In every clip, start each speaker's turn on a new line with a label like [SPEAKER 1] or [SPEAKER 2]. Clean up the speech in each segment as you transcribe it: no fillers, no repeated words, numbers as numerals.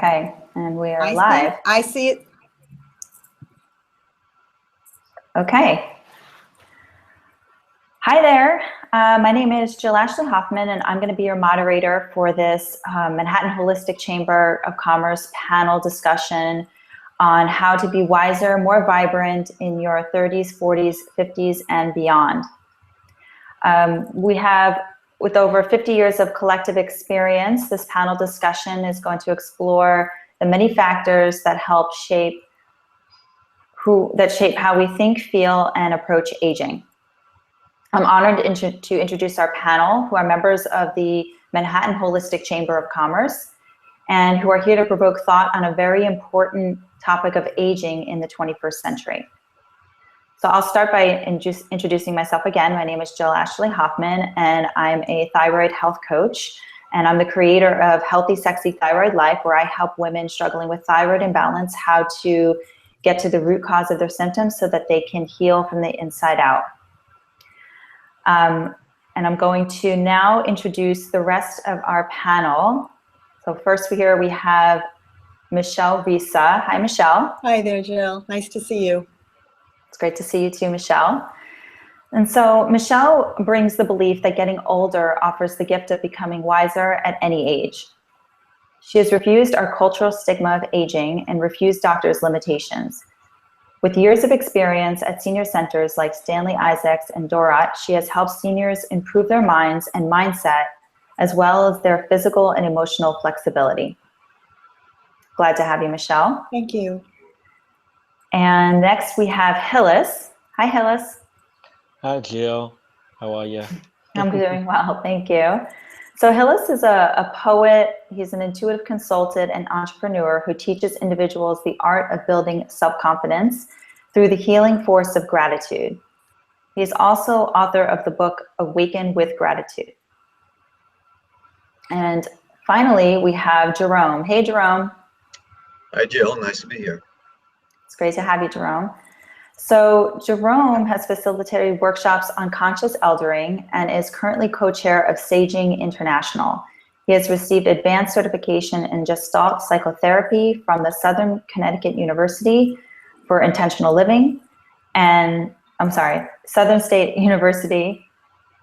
[SPEAKER 1] Okay, and we are
[SPEAKER 2] I
[SPEAKER 1] live.
[SPEAKER 2] I see it.
[SPEAKER 1] Okay. Hi there. My name is Jill Ashley Hoffman, and I'm going to be your moderator for this Manhattan Holistic Chamber of Commerce panel discussion on how to be wiser, more vibrant in your 30s, 40s, 50s, and beyond. We have, with over 50 years of collective experience, this panel discussion is going to explore the many factors that help shape how we think, feel, and approach aging. I'm honored to introduce our panel, who are members of the Manhattan Holistic Chamber of Commerce, and who are here to provoke thought on a very important topic of aging in the 21st century. So I'll start by introducing myself again. My name is Jill Ashley Hoffman, and I'm a thyroid health coach, and I'm the creator of Healthy, Sexy Thyroid Life, where I help women struggling with thyroid imbalance how to get to the root cause of their symptoms so that they can heal from the inside out. And I'm going to now introduce the rest of our panel. So first we have Michelle Risa. Hi, Michelle.
[SPEAKER 2] Hi there, Jill. Nice to see you.
[SPEAKER 1] It's great to see you too, Michelle. And so Michelle brings the belief that getting older offers the gift of becoming wiser at any age. She has refused our cultural stigma of aging and refused doctors' limitations. With years of experience at senior centers like Stanley Isaacs and Dorot, she has helped seniors improve their minds and mindset, as well as their physical and emotional flexibility. Glad to have you, Michelle.
[SPEAKER 2] Thank you.
[SPEAKER 1] And next we have Hillis. Hi, Hillis.
[SPEAKER 3] Hi, Jill. How are you?
[SPEAKER 1] I'm doing well, thank you. So Hillis is a poet. He's an intuitive consultant and entrepreneur who teaches individuals the art of building self-confidence through the healing force of gratitude. He's also author of the book, Awaken with Gratitude. And finally, we have Jerome. Hey, Jerome.
[SPEAKER 4] Hi, Jill. Nice to be here.
[SPEAKER 1] It's great to have you, Jerome. So Jerome has facilitated workshops on conscious eldering and is currently co-chair of Saging International. He has received advanced certification in Gestalt psychotherapy from the Southern Connecticut University for intentional living, and Southern Connecticut University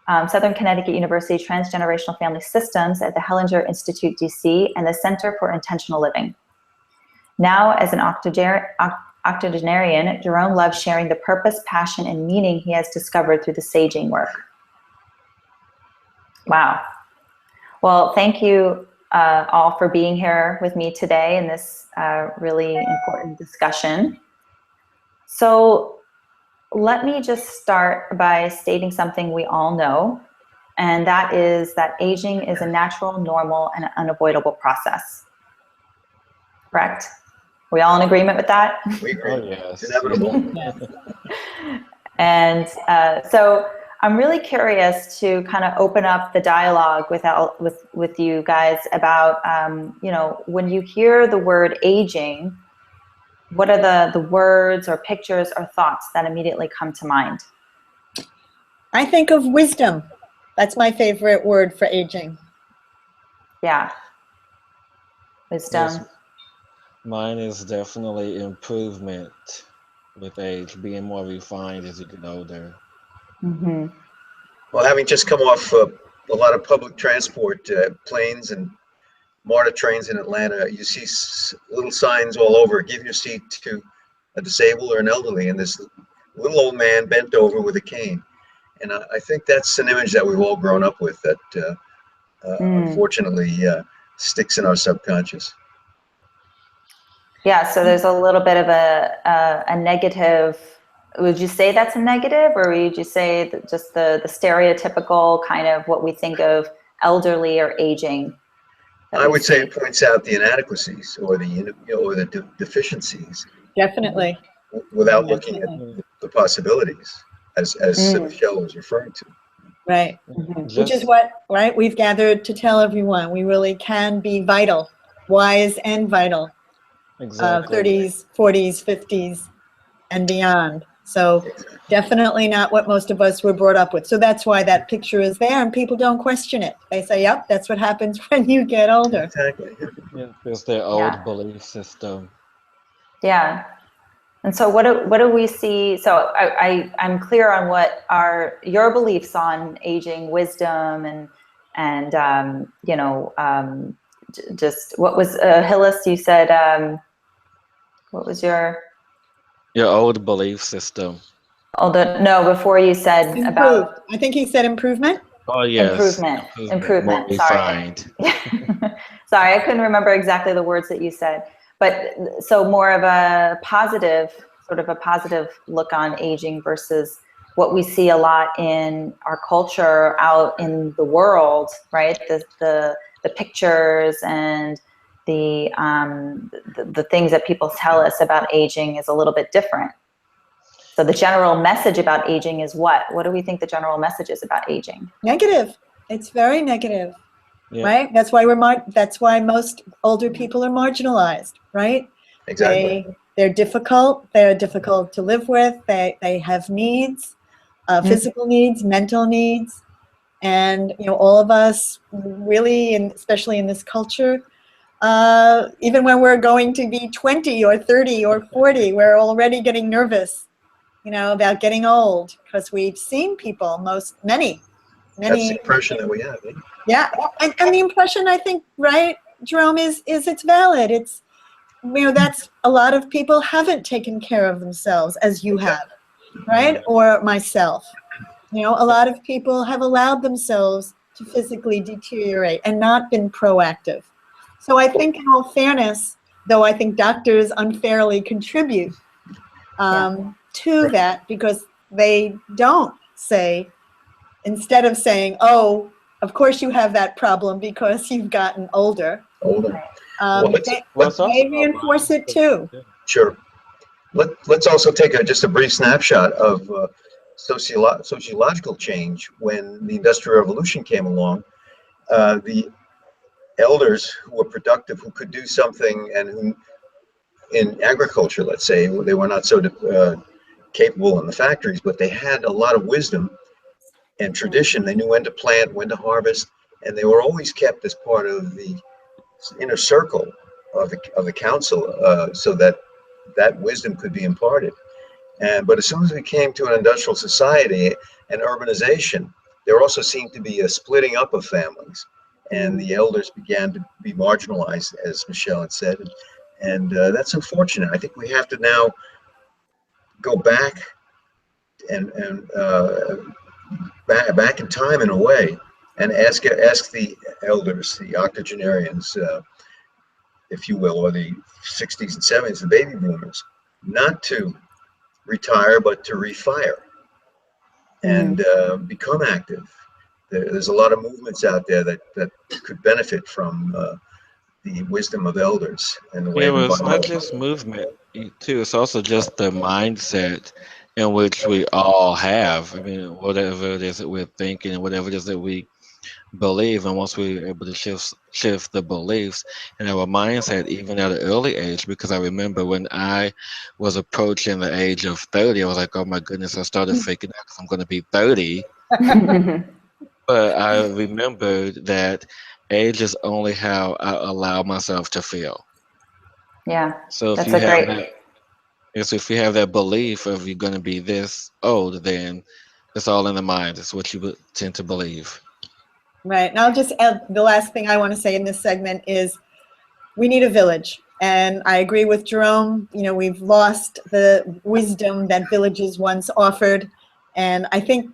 [SPEAKER 1] Transgenerational Family Systems at the Hellinger Institute, DC, and the Center for Intentional Living. Now, as an octogenarian, Jerome loves sharing the purpose, passion, and meaning he has discovered through the saging work. Wow. Well, thank you all for being here with me today in this really important discussion. So let me just start by stating something we all know, and that is that aging is a natural, normal, and unavoidable process. Correct? We all in agreement with that?
[SPEAKER 4] We agree.
[SPEAKER 3] Oh, yes.
[SPEAKER 4] It's inevitable.
[SPEAKER 1] And so I'm really curious to kind of open up the dialogue with you guys about, when you hear the word aging, what are the words or pictures or thoughts that immediately come to mind?
[SPEAKER 2] I think of wisdom. That's my favorite word for aging.
[SPEAKER 1] Yeah. Wisdom.
[SPEAKER 3] Yes. Mine is definitely improvement with age, being more refined as you get older.
[SPEAKER 1] Mm-hmm.
[SPEAKER 4] Well, having just come off a lot of public transport, planes and MARTA trains in Atlanta, you see little signs all over, give your seat to a disabled or an elderly, and this little old man bent over with a cane. And I think that's an image that we've all grown up with that unfortunately sticks in our subconscious.
[SPEAKER 1] Yeah, so there's a little bit of a negative. Would you say that's a negative, or would you say that just the stereotypical kind of what we think of elderly or aging?
[SPEAKER 4] I would say it points out the inadequacies or the deficiencies.
[SPEAKER 2] Definitely.
[SPEAKER 4] Without looking at the possibilities, as Michelle was referring to.
[SPEAKER 2] Right.
[SPEAKER 1] Mm-hmm.
[SPEAKER 2] Which is what, right, we've gathered to tell everyone. We really can be vital, wise and vital.
[SPEAKER 3] Exactly.
[SPEAKER 2] 30s, 40s, 50s, and beyond. So definitely not what most of us were brought up with. So that's why that picture is there, and people don't question it. They say, yep, that's what happens when you get older.
[SPEAKER 4] Exactly.
[SPEAKER 3] Yeah, it's their old belief system.
[SPEAKER 1] Yeah. And so what do we see? So I'm clear on what are your beliefs on aging, wisdom, and just what was Hillis? You said what was your
[SPEAKER 3] old belief system.
[SPEAKER 1] no, before you said
[SPEAKER 2] Improved.
[SPEAKER 1] about
[SPEAKER 2] I think he said improvement.
[SPEAKER 3] Oh yes,
[SPEAKER 1] improvement.
[SPEAKER 3] more
[SPEAKER 1] Sorry.
[SPEAKER 3] refined.
[SPEAKER 1] Sorry, I couldn't remember exactly the words that you said. But so more of a positive, sort of a positive look on aging versus what we see a lot in our culture out in the world, right? The pictures and the things that people tell us about aging is a little bit different. So the general message about aging is what? What do we think the general message is about aging?
[SPEAKER 2] Negative. It's very negative.
[SPEAKER 3] Yeah.
[SPEAKER 2] Right? That's why that's why most older people are marginalized, right?
[SPEAKER 4] Exactly.
[SPEAKER 2] They're difficult. They're difficult to live with. They have needs, physical needs, mental needs, and all of us really, and especially in this culture, even when we're going to be 20 or 30 or 40, we're already getting nervous, about getting old because we've seen people, many.
[SPEAKER 4] That's the impression that we have. Eh?
[SPEAKER 2] Yeah, and the impression, I think, right, Jerome, is it's valid. It's, that's a lot of people haven't taken care of themselves as you have, right? Or myself. A lot of people have allowed themselves to physically deteriorate and not been proactive. So I think, in all fairness, though I think doctors unfairly contribute to that, because they don't say, instead of saying, oh, of course you have that problem because you've gotten older. They reinforce it too.
[SPEAKER 4] Sure. Let's also take just a brief snapshot of sociological change. When the Industrial Revolution came along, the elders who were productive, who could do something, and who in agriculture, let's say, they were not so capable in the factories, but they had a lot of wisdom and tradition. They knew when to plant, when to harvest, and they were always kept as part of the inner circle of the council, so that wisdom could be imparted. But as soon as we came to an industrial society and urbanization, there also seemed to be a splitting up of families, and the elders began to be marginalized, as Michelle had said, and that's unfortunate. I think we have to now go back and back in time, in a way, and ask the elders, the octogenarians, if you will, or the 60s and 70s, the baby boomers, not to retire, but to refire and become active. There's a lot of movements out there that could benefit from the wisdom of elders and the way of
[SPEAKER 3] It's not
[SPEAKER 4] environmental.
[SPEAKER 3] just movement too. It's also just the mindset in which we all have. I mean, whatever it is that we're thinking and whatever it is that we believe, and once we're able to shift the beliefs and our mindset even at an early age, because I remember when I was approaching the age of 30, I was like, oh my goodness, I started freaking out because I'm going to be 30. But I remembered that age is only how I allow myself to feel.
[SPEAKER 1] Yeah,
[SPEAKER 3] So if if you have that belief of you're going to be this old, then it's all in the mind. It's what you tend to believe.
[SPEAKER 2] Right. And I'll just add, the last thing I want to say in this segment is we need a village. And I agree with Jerome. We've lost the wisdom that villages once offered. And I think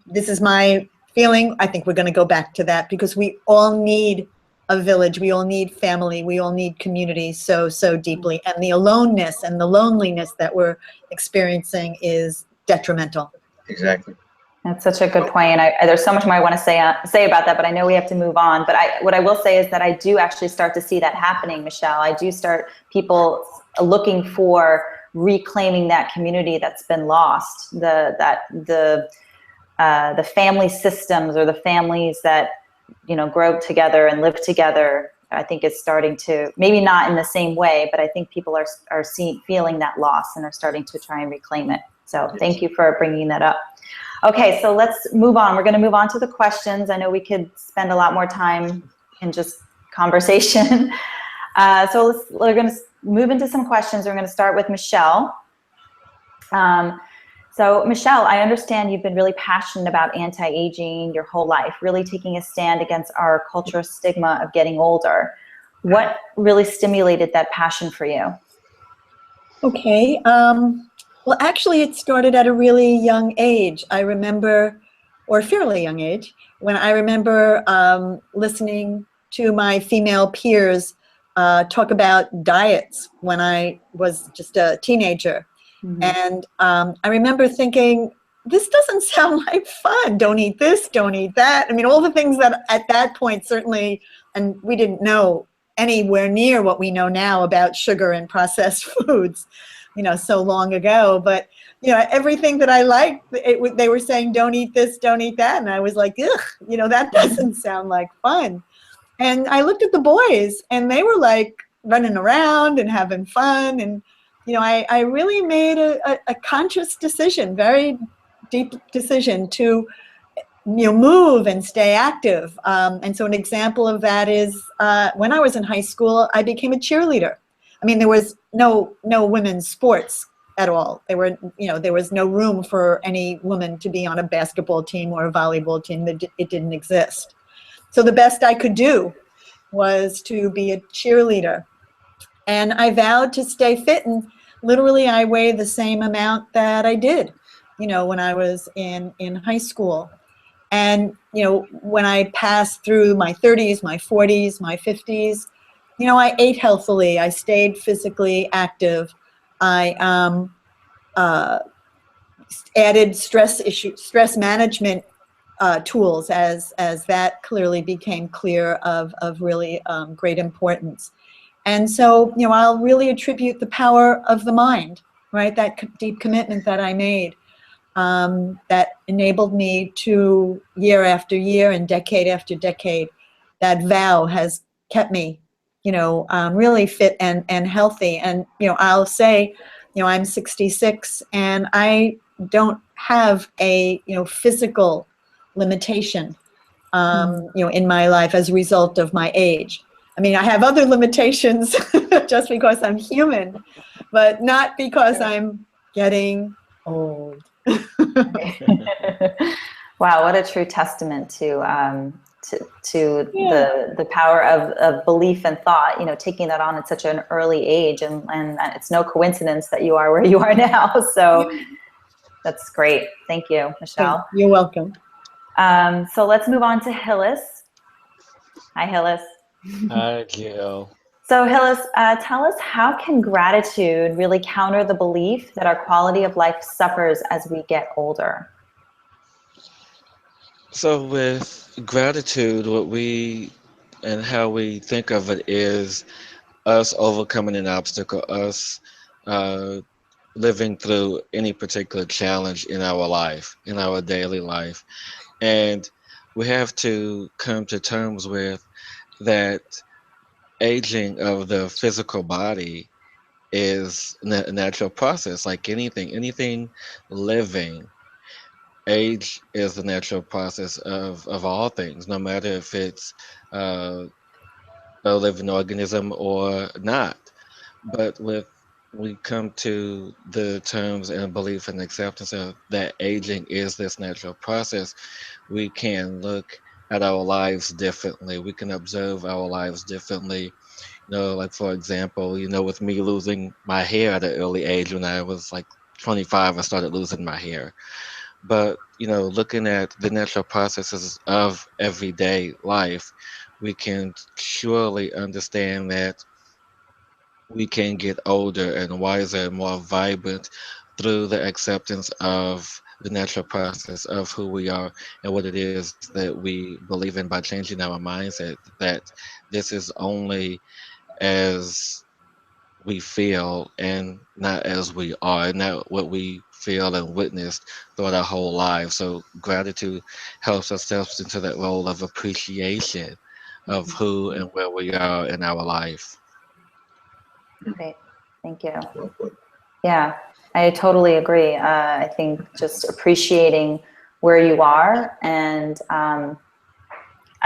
[SPEAKER 2] this is my feeling, I think we're going to go back to that, because we all need a village. We all need family. We all need community so deeply. And the aloneness and the loneliness that we're experiencing is detrimental.
[SPEAKER 4] Exactly.
[SPEAKER 1] That's such a good point. There's so much more I want to say about that, but I know we have to move on. But what I will say is that I do actually start to see that happening, Michelle. I do start people looking for reclaiming that community that's been lost, the family systems, or the families that grow together and live together. I think it's starting to, maybe not in the same way, but I think people are feeling that loss and are starting to try and reclaim it. So thank you for bringing that up. Okay, so let's move on. We're going to move on to the questions. I know we could spend a lot more time in just conversation. So we're going to move into some questions. We're going to start with Michelle. So Michelle, I understand you've been really passionate about anti-aging your whole life, really taking a stand against our cultural stigma of getting older. What really stimulated that passion for you?
[SPEAKER 2] Okay. Well, actually, it started at a really young age. I remember, or fairly young age, when I remember listening to my female peers talk about diets when I was just a teenager. Mm-hmm. And I remember thinking, this doesn't sound like fun. Don't eat this, don't eat that. I mean, all the things that at that point certainly, and we didn't know anywhere near what we know now about sugar and processed foods, you know, so long ago. But, you know, everything that I liked, they were saying, don't eat this, don't eat that. And I was like, ugh, you know, that doesn't sound like fun. And I looked at the boys and they were like running around and having fun. And, you know, I really made a conscious decision, very deep decision to, you know, move and stay active. And so an example of that is when I was in high school, I became a cheerleader. I mean, there was no women's sports at all. There was no room for any woman to be on a basketball team or a volleyball team. It didn't exist. So the best I could do was to be a cheerleader. And I vowed to stay fit, and literally I weighed the same amount that I did, you know, when I was in high school. And, you know, when I passed through my 30s, my 40s, my 50s, you know, I ate healthily. I stayed physically active. I added stress management tools as that clearly became clear of really great importance. And so, you know, I'll really attribute the power of the mind, right? That deep commitment that I made that enabled me to, year after year and decade after decade, that vow has kept me, you know, really fit and healthy. And, you know, I'll say, you know, I'm 66 and I don't have a, you know, physical limitation, you know, in my life as a result of my age. I mean, I have other limitations just because I'm human, but not because I'm getting old.
[SPEAKER 1] Wow, what a true testament to the power of belief and thought, you know, taking that on at such an early age, and it's no coincidence that you are where you are now. So that's great. Thank you, Michelle.
[SPEAKER 2] You're welcome.
[SPEAKER 1] So let's move on to Hillis. Hi, Hillis.
[SPEAKER 3] Hi, Jill.
[SPEAKER 1] So Hillis, tell us, how can gratitude really counter the belief that our quality of life suffers as we get older?
[SPEAKER 3] So with gratitude, how we think of it is us overcoming an obstacle, us living through any particular challenge in our life, in our daily life. And we have to come to terms with that aging of the physical body is a natural process, like anything living. Age is the natural process of all things, no matter if it's a living organism or not. But we come to the terms and belief and acceptance of that aging is this natural process, we can look at our lives differently. We can observe our lives differently. You know, like for example, you know, with me losing my hair at an early age, when I was like 25, I started losing my hair. But, you know, looking at the natural processes of everyday life, we can surely understand that we can get older and wiser and more vibrant through the acceptance of the natural process of who we are and what it is that we believe in, by changing our mindset that this is only as we feel and not as we are, and not what we feel and witnessed throughout our whole lives. So gratitude helps us step into that role of appreciation of who and where we are in our life.
[SPEAKER 1] Great, thank you. Yeah. I totally agree. I think just appreciating where you are, and I'm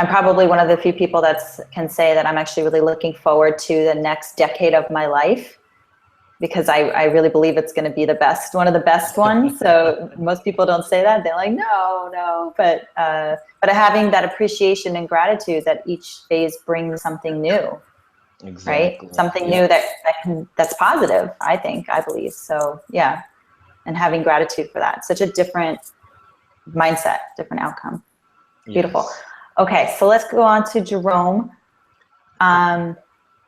[SPEAKER 1] probably one of the few people that can say that I'm actually really looking forward to the next decade of my life, because I really believe it's going to be the best, one of the best ones. So most people don't say that. They're like, no. But having that appreciation and gratitude that each phase brings something new,
[SPEAKER 3] Exactly.
[SPEAKER 1] right? Something new that's positive, I believe. So yeah, and having gratitude for that. Such a different mindset, different outcome. Beautiful.
[SPEAKER 3] Yes.
[SPEAKER 1] Okay, so let's go on to Jerome.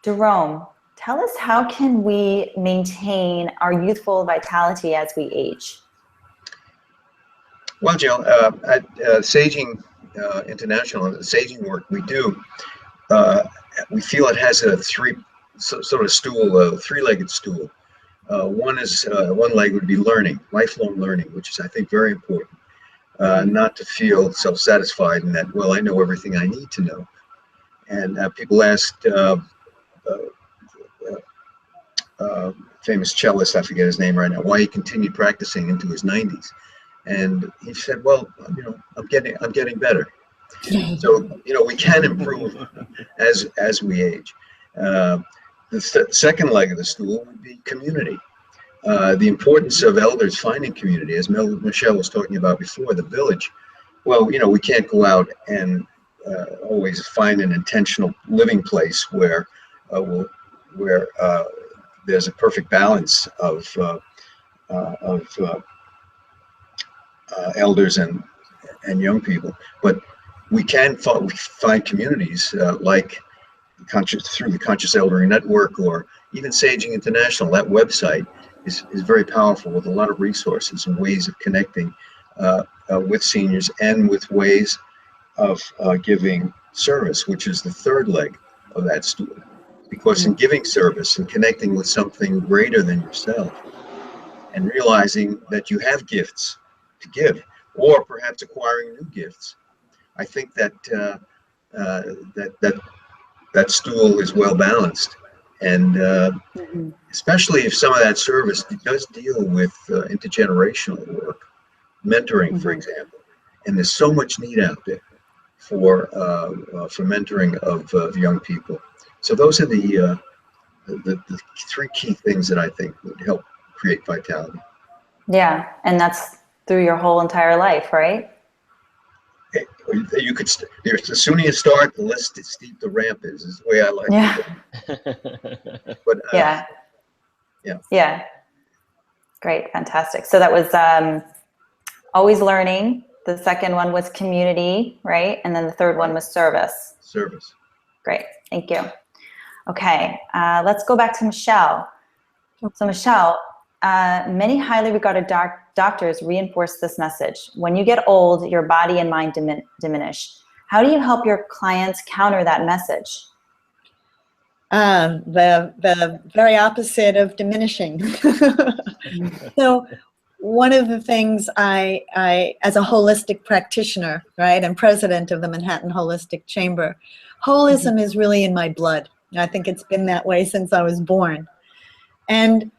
[SPEAKER 1] Jerome, tell us, how can we maintain our youthful vitality as we age?
[SPEAKER 4] Well, Jill, at Saging International, the saging work we do, we feel it has a sort of stool, a three-legged stool. One leg would be learning, lifelong learning, which is, I think, very important. Not to feel self-satisfied in that, well, I know everything I need to know. And people asked famous cellist, I forget his name right now, why he continued practicing into his 90s. And he said, well, I'm getting better. So, we can improve as we age. The second leg of the stool would be community. The importance of elders finding community, as Michelle was talking about before, the village. Well, we can't go out and always find an intentional living place where there's a perfect balance of elders and young people. But we can find communities like through the Conscious Eldering Network, or even Saging International. That website is very powerful, with a lot of resources and ways of connecting with seniors, and with ways of giving service, which is the third leg of that stool. Because in giving service and connecting with something greater than yourself, and realizing that you have gifts to give, or perhaps acquiring new gifts, I think that that stool is well balanced. And especially if some of that service does deal with intergenerational work, mentoring, for example. And there's so much need out there for mentoring of young people. So those are the three key things that I think would help create vitality.
[SPEAKER 1] Yeah, and that's through your whole entire life, right?
[SPEAKER 4] You could, the sooner you start, the less steep the ramp is the way I like it. But yeah.
[SPEAKER 1] Great, fantastic. So that was always learning. The second one was community, right? And then the third one was service.
[SPEAKER 4] Service.
[SPEAKER 1] Great, thank you. Okay, let's go back to Michelle. So Michelle, many highly regarded doctors reinforce this message. When you get old, your body and mind diminish. How do you help your clients counter that message?
[SPEAKER 2] The very opposite of diminishing. So one of the things I as a holistic practitioner, right, and president of the Manhattan Holistic Chamber, holism is really in my blood. I think it's been that way since I was born. And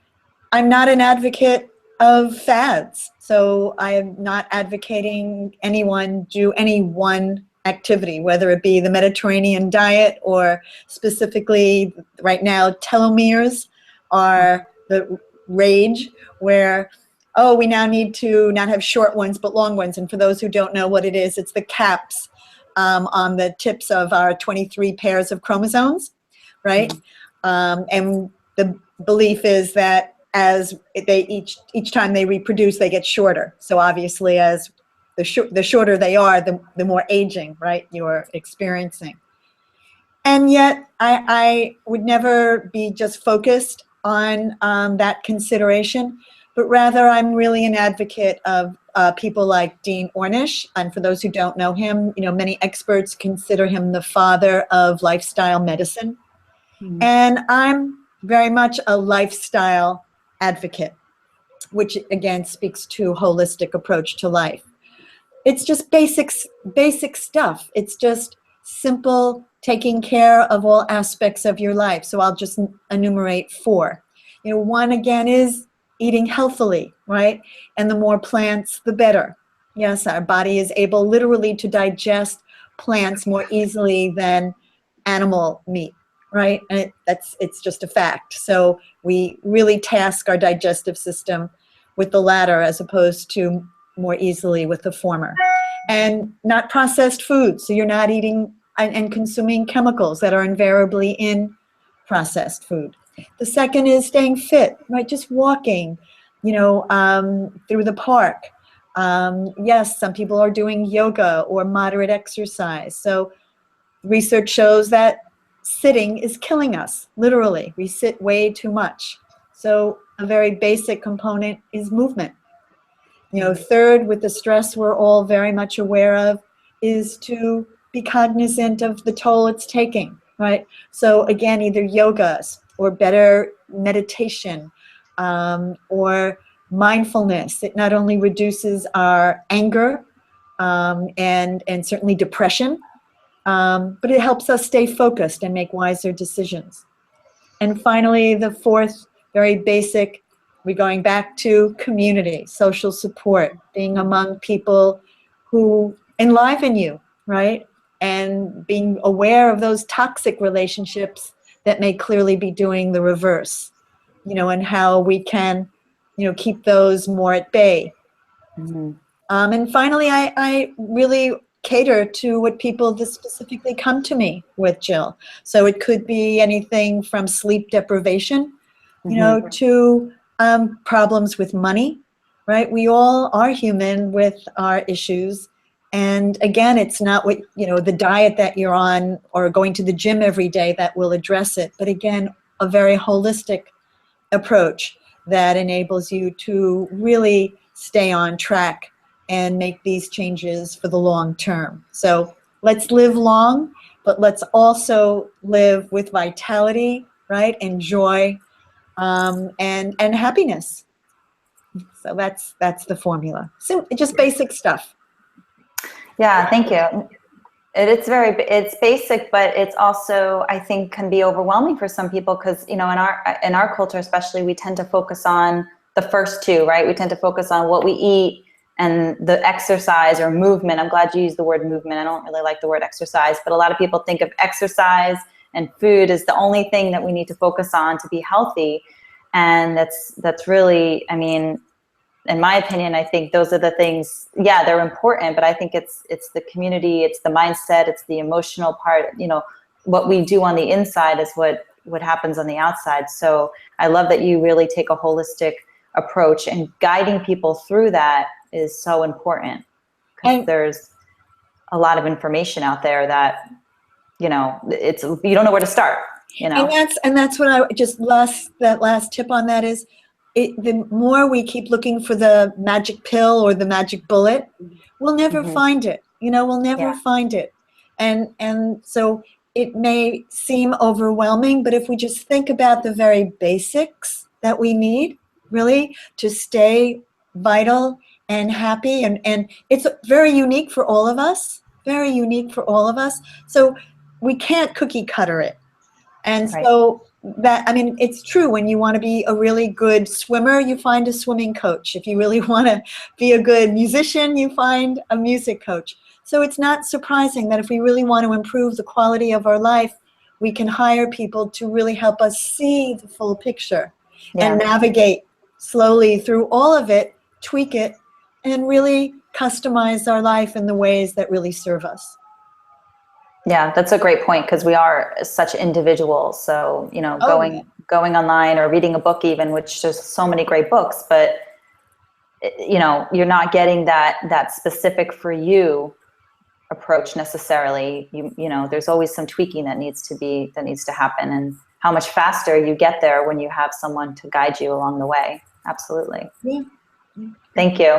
[SPEAKER 2] I'm not an advocate of fads. So I am not advocating anyone do any one activity, whether it be the Mediterranean diet, or specifically right now, telomeres are the rage, where, oh, we now need to not have short ones, but long ones. And for those who don't know what it is, it's the caps on the tips of our 23 pairs of chromosomes, right? And the belief is that as they each time they reproduce, they get shorter. So obviously, as the shorter they are, the more aging, right, you're experiencing. And yet, I would never be just focused on that consideration, but rather I'm really an advocate of people like Dean Ornish. And for those who don't know him, many experts consider him the father of lifestyle medicine. And I'm very much a lifestyle advocate, which again speaks to holistic approach to life. It's just basic stuff. It's just simple taking care of all aspects of your life. So I'll just enumerate 4. One again is eating healthily, right? And the more plants, the better. Yes, our body is able literally to digest plants more easily than animal meat, right? And it's just a fact. So we really task our digestive system with the latter as opposed to more easily with the former. And not processed foods. So you're not eating and consuming chemicals that are invariably in processed food. The second is staying fit, right? Just walking, through the park. Yes, some people are doing yoga or moderate exercise. So research shows that sitting is killing us, literally. We sit way too much. So a very basic component is movement. Third, with the stress we're all very much aware of, is to be cognizant of the toll it's taking, right? So again, either yoga or better meditation or mindfulness. It not only reduces our anger and certainly depression, but it helps us stay focused and make wiser decisions. And finally, the fourth, very basic, we're going back to community, social support, being among people who enliven you, right? And being aware of those toxic relationships that may clearly be doing the reverse, and how we can, keep those more at bay.
[SPEAKER 1] Mm-hmm.
[SPEAKER 2] And finally, I really cater to what people specifically come to me with, Jill. So it could be anything from sleep deprivation, to problems with money, right? We all are human with our issues. And again, it's not what, the diet that you're on or going to the gym every day that will address it. But again, a very holistic approach that enables you to really stay on track and make these changes for the long term. So let's live long, but let's also live with vitality, right? And joy and happiness. So that's the formula. So just basic stuff.
[SPEAKER 1] Yeah, thank you. It's basic, but it's also, I think, can be overwhelming for some people because, in our culture especially, we tend to focus on the first two, right? We tend to focus on what we eat and the exercise or movement. I'm glad you used the word movement. I don't really like the word exercise, but a lot of people think of exercise and food as the only thing that we need to focus on to be healthy. And that's really, in my opinion, I think those are the things, yeah, they're important, but I think it's the community, it's the mindset, it's the emotional part, what we do on the inside is what happens on the outside. So I love that you really take a holistic approach, and guiding people through that is so important because there's a lot of information out there that, you don't know where to start,
[SPEAKER 2] And that's what I just that last tip on that is, the more we keep looking for the magic pill or the magic bullet, we'll never find it. We'll never find it. And so it may seem overwhelming, but if we just think about the very basics that we need, really, to stay vital and happy, and it's very unique for all of us, So we can't cookie cutter it. And
[SPEAKER 1] right.
[SPEAKER 2] So it's true. When you want to be a really good swimmer, you find a swimming coach. If you really want to be a good musician, you find a music coach. So it's not surprising that if we really want to improve the quality of our life, we can hire people to really help us see the full picture and navigate slowly through all of it, tweak it, and really customize our life in the ways that really serve us.
[SPEAKER 1] Yeah, that's a great point because we are such individuals. So, going online or reading a book even, which there's so many great books, but, you're not getting that specific for you approach necessarily. There's always some tweaking that needs to happen, and how much faster you get there when you have someone to guide you along the way. Absolutely.
[SPEAKER 2] Yeah.
[SPEAKER 1] Thank you.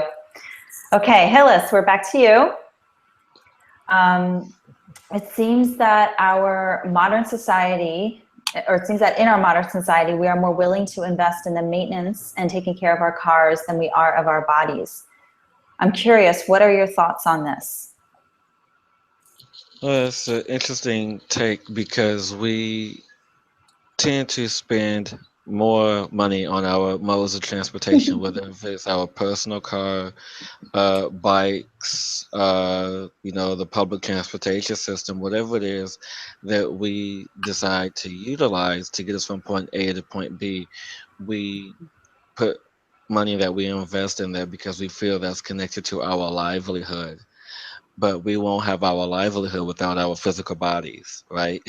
[SPEAKER 1] Okay, Hillis, we're back to you. It seems that in our modern society, we are more willing to invest in the maintenance and taking care of our cars than we are of our bodies. I'm curious, what are your thoughts on this?
[SPEAKER 3] Well, it's an interesting take because we tend to spend more money on our modes of transportation, whether if it's our personal car, bikes, the public transportation system, whatever it is that we decide to utilize to get us from point A to point B, we put money that we invest in there because we feel that's connected to our livelihood. But we won't have our livelihood without our physical bodies, right?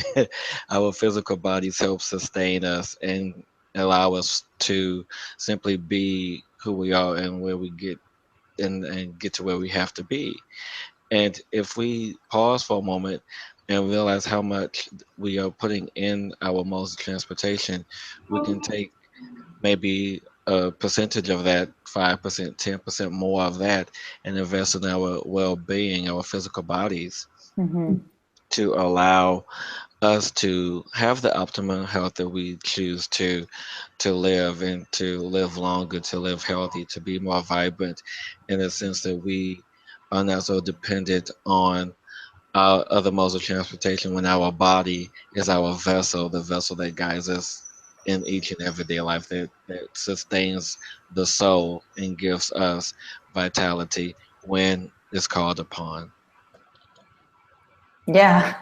[SPEAKER 3] Our physical bodies help sustain us and allow us to simply be who we are and where we get and get to where we have to be. And if we pause for a moment and realize how much we are putting in our modes of transportation, we can take maybe a percentage of that, 5%, 10% more of that, and invest in our well-being, our physical bodies,
[SPEAKER 1] Mm-hmm.
[SPEAKER 3] to allow us to have the optimum health that we choose to live, and to live longer, to live healthy, to be more vibrant, in the sense that we are not so dependent on our other modes of transportation, when our body is our vessel, the vessel that guides us in each and everyday life, that sustains the soul and gives us vitality when it's called upon.
[SPEAKER 1] Yeah,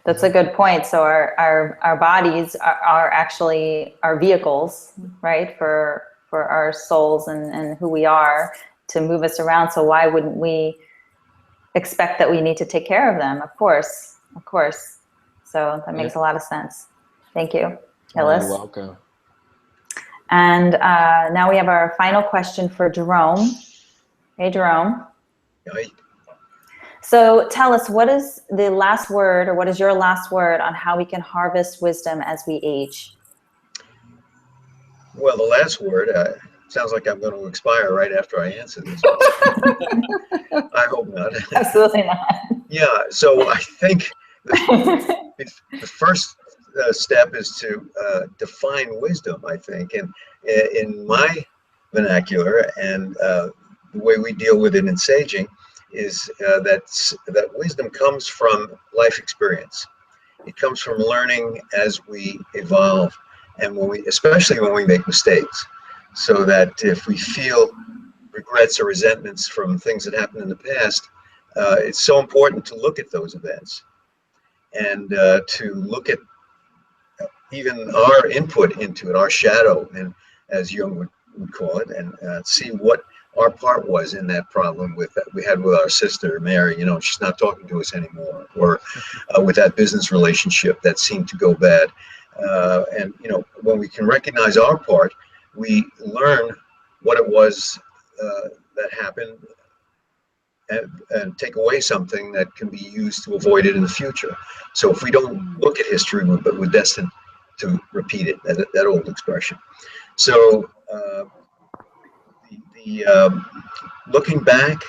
[SPEAKER 1] that's a good point. So our bodies are actually our vehicles, right, for our souls and who we are, to move us around. So why wouldn't we expect that we need to take care of them? Of course, of course. So that makes a lot of sense. Thank you, Hillis.
[SPEAKER 3] You're welcome.
[SPEAKER 1] And now we have our final question for Jerome. Hey, Jerome.
[SPEAKER 4] Right?
[SPEAKER 1] So tell us, what is the last word, or what is your last word on how we can harvest wisdom as we age?
[SPEAKER 4] Well, the last word sounds like I'm going to expire right after I answer this. I hope not.
[SPEAKER 1] Absolutely not.
[SPEAKER 4] Yeah, so I think the first step is to define wisdom, I think. And in my vernacular, and the way we deal with it in saging, is that wisdom comes from life experience. It comes from learning as we evolve, and especially when we make mistakes. So that if we feel regrets or resentments from things that happened in the past, it's so important to look at those events, and to look at even our input into it, our shadow, and as Jung would call it, and see what our part was in that problem that we had with our sister Mary. She's not talking to us anymore, or with that business relationship that seemed to go bad. And when we can recognize our part, we learn what it was that happened, and take away something that can be used to avoid it in the future. So if we don't look at history, we're destined to repeat it. That old expression. So looking back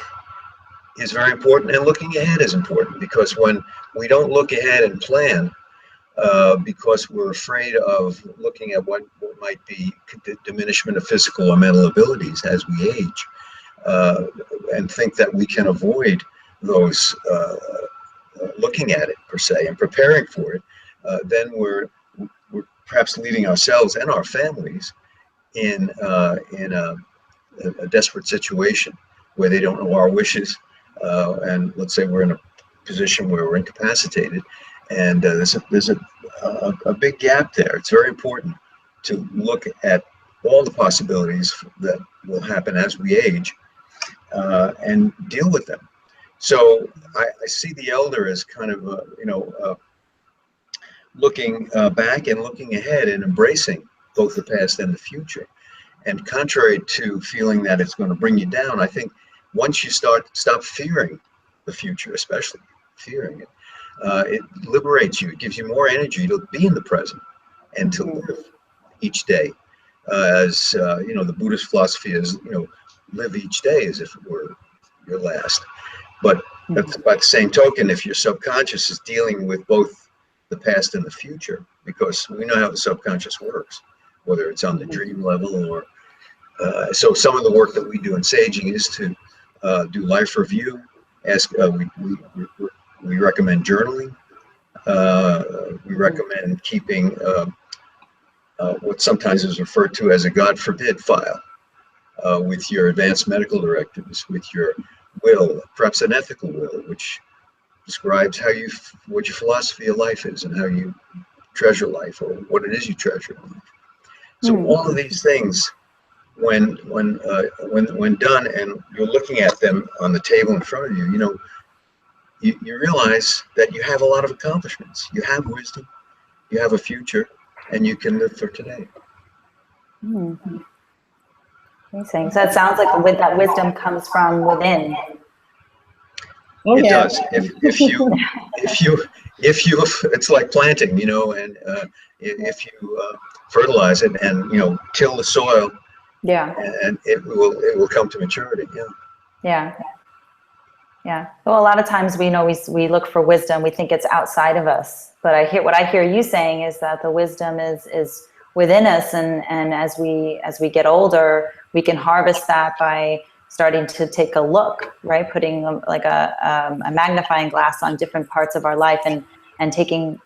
[SPEAKER 4] is very important, and looking ahead is important, because when we don't look ahead and plan, because we're afraid of looking at what might be diminishment of physical or mental abilities as we age, and think that we can avoid those, looking at it per se and preparing for it, then we're perhaps leaving ourselves and our families in a desperate situation where they don't know our wishes, and let's say we're in a position where we're incapacitated, and there's a big gap there. It's very important to look at all the possibilities that will happen as we age, and deal with them. So I see the elder as kind of looking back and looking ahead, and embracing both the past and the future. And contrary to feeling that it's going to bring you down, I think once you stop fearing the future, especially fearing it, it liberates you. It gives you more energy to be in the present and to live each day. As the Buddhist philosophy is, live each day as if it were your last. But by the same token, if your subconscious is dealing with both the past and the future, because we know how the subconscious works, whether it's on the dream level or so some of the work that we do in saging is to do life review. We recommend journaling. We recommend keeping what sometimes is referred to as a God forbid file, with your advanced medical directives, with your will, perhaps an ethical will, which describes what your philosophy of life is and how you treasure life, or what it is you treasure in life. So all of these things, when done, and you're looking at them on the table in front of you, you realize that you have a lot of accomplishments. You have wisdom, you have a future, and you can live for today.
[SPEAKER 1] Amazing. So that sounds like with that wisdom comes from within.
[SPEAKER 2] Oh,
[SPEAKER 4] It
[SPEAKER 2] yeah.
[SPEAKER 4] does. If you, it's like planting, and if you fertilize it and till the soil,
[SPEAKER 1] Yeah.
[SPEAKER 4] and it will come to maturity. Yeah.
[SPEAKER 1] Yeah. Yeah. Well, a lot of times we look for wisdom. We think it's outside of us. But what I hear you saying is that the wisdom is within us, and as we get older, we can harvest that by starting to take a look, right? Putting like a magnifying glass on different parts of our life, and taking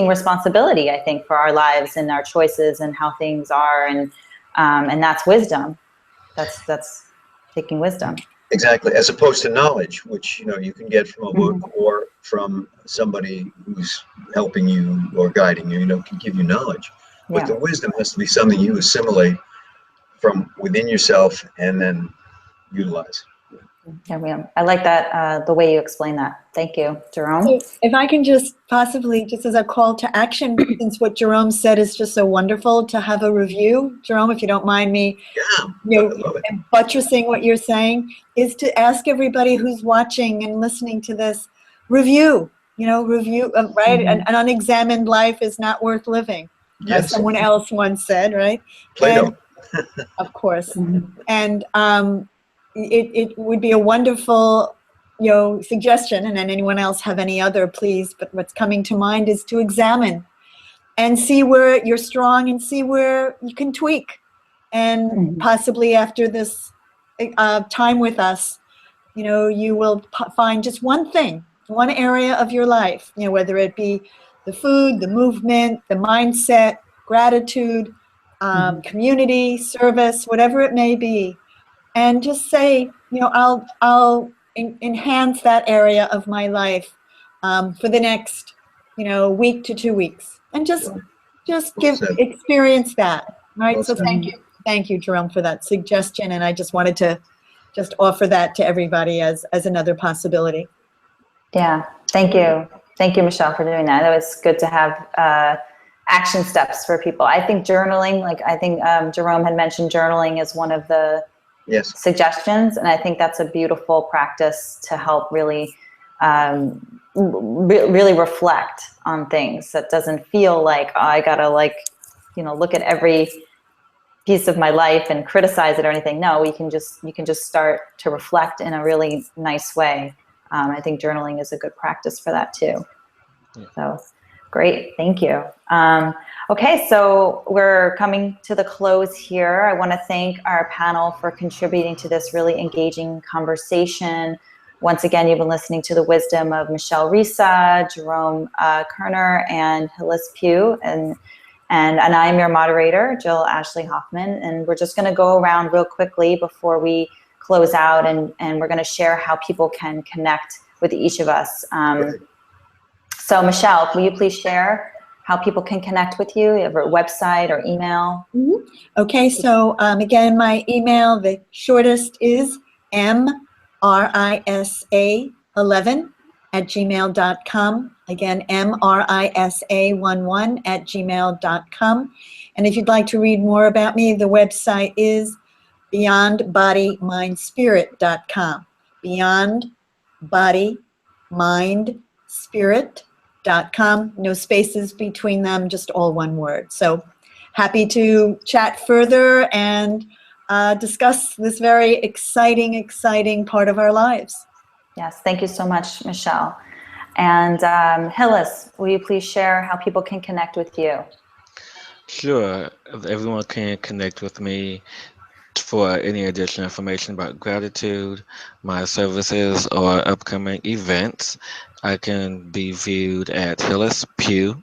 [SPEAKER 1] responsibility, I think, for our lives and our choices and how things are, and that's wisdom. That's taking wisdom.
[SPEAKER 4] Exactly, as opposed to knowledge, which you can get from a book or from somebody who's helping you or guiding you, can give you knowledge. But the wisdom has to be something you assimilate from within yourself and then utilize.
[SPEAKER 1] Yeah, I like that, the way you explain that. Thank you, Jerome.
[SPEAKER 2] So if I can just possibly, just as a call to action, since what Jerome said is just so wonderful, to have a review, Jerome, if you don't mind me, and buttressing what you're saying, is to ask everybody who's watching and listening to this, review, right? An unexamined life is not worth living, as someone else once said, right?
[SPEAKER 4] Plato.
[SPEAKER 2] Of course. And it would be a wonderful, suggestion, and then anyone else have any other, please, but what's coming to mind is to examine and see where you're strong and see where you can tweak. And possibly after this time with us, you will find just one thing, one area of your life, whether it be the food, the movement, the mindset, gratitude, community, service, whatever it may be. And just say, I'll enhance that area of my life for the next, week to 2 weeks, and just experience that. Right. So thank you, Jerome, for that suggestion. And I just wanted to just offer that to everybody as another possibility.
[SPEAKER 1] Yeah. Thank you, Michelle, for doing that. That was good to have action steps for people. I think journaling, Jerome had mentioned journaling is one of the suggestions, and I think that's a beautiful practice to help really really reflect on things. That doesn't feel like, oh, I gotta look at every piece of my life and criticize it or anything. No, you can just start to reflect in a really nice way. I think journaling is a good practice for that too. So great, thank you. Okay, so we're coming to the close here. I want to thank our panel for contributing to this really engaging conversation. Once again, you've been listening to the wisdom of Michelle Risa, Jerome Kerner, and Hillis Pugh, and I'm your moderator, Jill Ashley Hoffman, and we're just going to go around real quickly before we close out, and we're going to share how people can connect with each of us. So Michelle, will you please share how people can connect with you? You have a website or email?
[SPEAKER 2] Okay, so again, my email, the shortest is mrisa11@gmail.com. Again, mrisa11@gmail.com. And if you'd like to read more about me, the website is beyondbodymindspirit.com. Beyondbodymindspirit.com. No spaces between them, just all one word. So happy to chat further and discuss this very exciting part of our lives.
[SPEAKER 1] Yes, thank you so much, Michelle. And Hillis, will you please share how people can connect with you?
[SPEAKER 3] Sure. Everyone can connect with me for any additional information about gratitude, my services, or upcoming events. I can be viewed at Hillis Pugh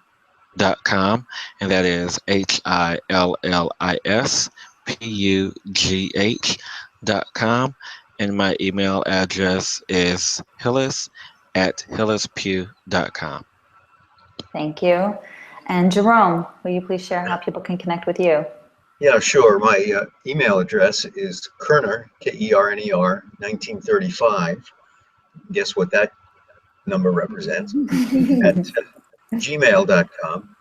[SPEAKER 3] and that is HILLISPUGH.com, and my email address is hillis@hillispew.com.
[SPEAKER 1] Thank you. And Jerome, will you please share how people can connect with you?
[SPEAKER 4] Yeah, sure. My email address is Kerner, Kerner, 1935. Guess what that number represents? At gmail.com.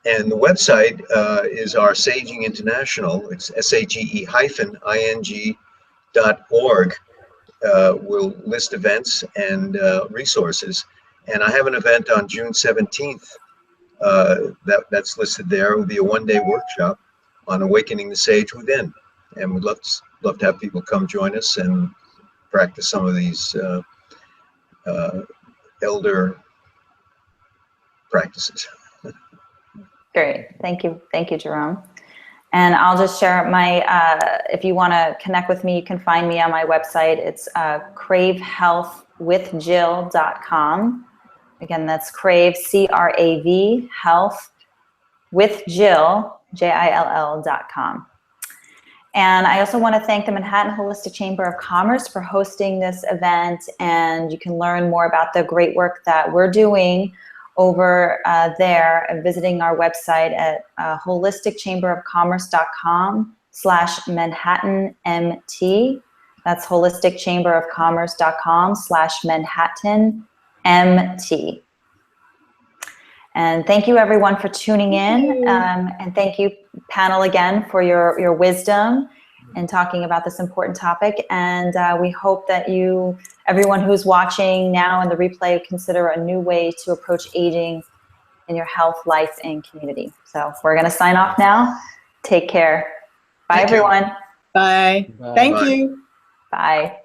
[SPEAKER 4] And the website is our Saging International. It's SAGE-ING.org. We'll list events and resources. And I have an event on June 17th that's listed there. It will be a one-day workshop on awakening the sage within. And we'd love to have people come join us and practice some of these elder practices.
[SPEAKER 1] Great. Thank you, Jerome. And I'll just share my, if you want to connect with me, you can find me on my website. It's cravehealthwithjill.com. Again, that's Crave, C-R-A-V, health with Jill, Jill.com. And I also want to thank the Manhattan Holistic Chamber of Commerce for hosting this event. And you can learn more about the great work that we're doing over there and visiting our website at holisticchamberofcommerce.com/ManhattanMT. That's holisticchamberofcommerce.com/ManhattanMT. And thank you everyone for tuning in. And thank you panel again for your wisdom in talking about this important topic. And we hope that everyone who's watching now in the replay, consider a new way to approach aging in your health, life, and community. So we're going to sign off now. Take care. Bye, everyone.
[SPEAKER 2] Bye. Thank you.
[SPEAKER 1] Bye.